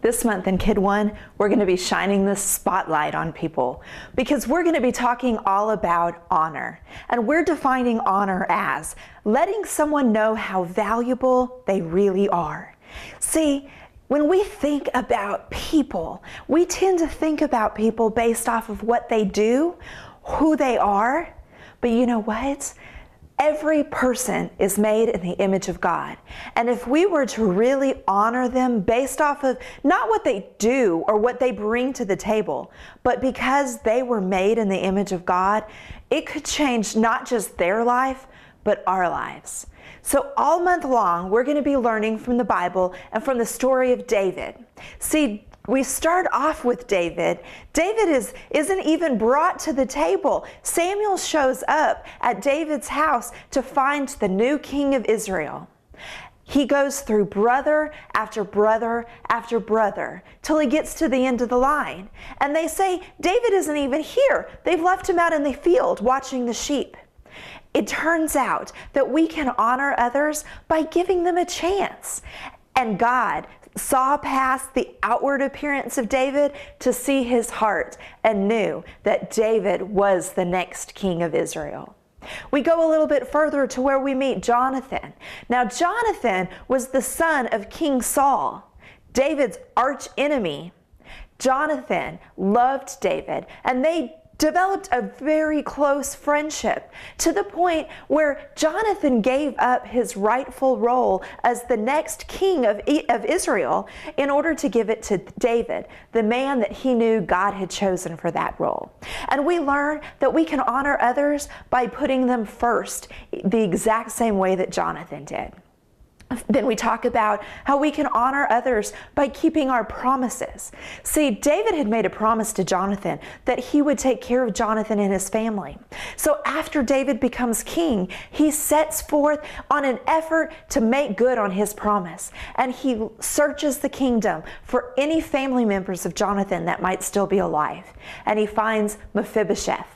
This month in KidONE, we're going to be shining the spotlight on people because we're going to be talking all about honor. And we're defining honor as letting someone know how valuable they really are. See, when we think about people, we tend to think about people based off of what they do, who they are. But you know what? Every person is made in the image of God. And if we were to really honor them based off of not what they do or what they bring to the table, but because they were made in the image of God, it could change not just their life, but our lives. So all month long, we're going to be learning from the Bible and from the story of David. See, we start off with David. David isn't even brought to the table. Samuel shows up at David's house to find the new king of Israel. He goes through brother after brother after brother till he gets to the end of the line. And they say, David isn't even here. They've left him out in the field watching the sheep. It turns out that we can honor others by giving them a chance. And God saw past the outward appearance of David to see his heart and knew that David was the next king of Israel. We go a little bit further to where we meet Jonathan. Now, Jonathan was the son of King Saul, David's arch enemy. Jonathan loved David, and they developed a very close friendship to the point where Jonathan gave up his rightful role as the next king of Israel in order to give it to David, the man that he knew God had chosen for that role. And we learn that we can honor others by putting them first, the exact same way that Jonathan did. Then we talk about how we can honor others by keeping our promises. See, David had made a promise to Jonathan that he would take care of Jonathan and his family. So after David becomes king, he sets forth on an effort to make good on his promise. And he searches the kingdom for any family members of Jonathan that might still be alive. And he finds Mephibosheth.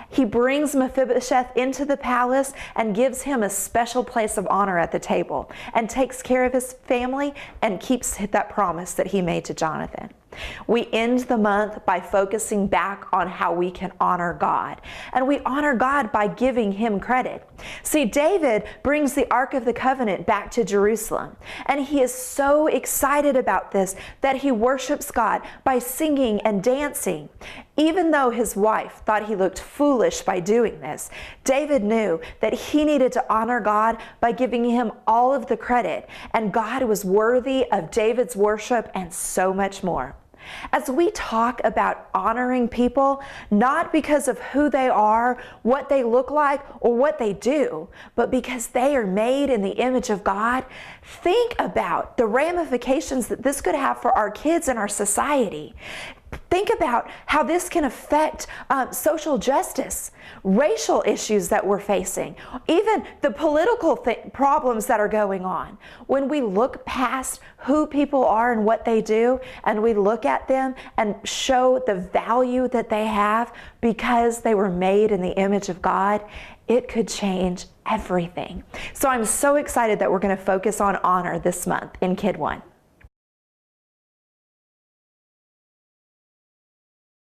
He brings Mephibosheth into the palace and gives him a special place of honor at the table and takes care of his family and keeps that promise that he made to Jonathan. We end the month by focusing back on how we can honor God. And we honor God by giving him credit. See, David brings the Ark of the Covenant back to Jerusalem. And he is so excited about this that he worships God by singing and dancing. Even though his wife thought he looked foolish by doing this, David knew that he needed to honor God by giving him all of the credit. And God was worthy of David's worship and so much more. As we talk about honoring people, not because of who they are, what they look like, or what they do, but because they are made in the image of God, think about the ramifications that this could have for our kids and our society. Think about how this can affect social justice, racial issues that we're facing, even the political problems that are going on. When we look past who people are and what they do, and we look at them and show the value that they have because they were made in the image of God, it could change everything. So I'm so excited that we're going to focus on honor this month in KidONE.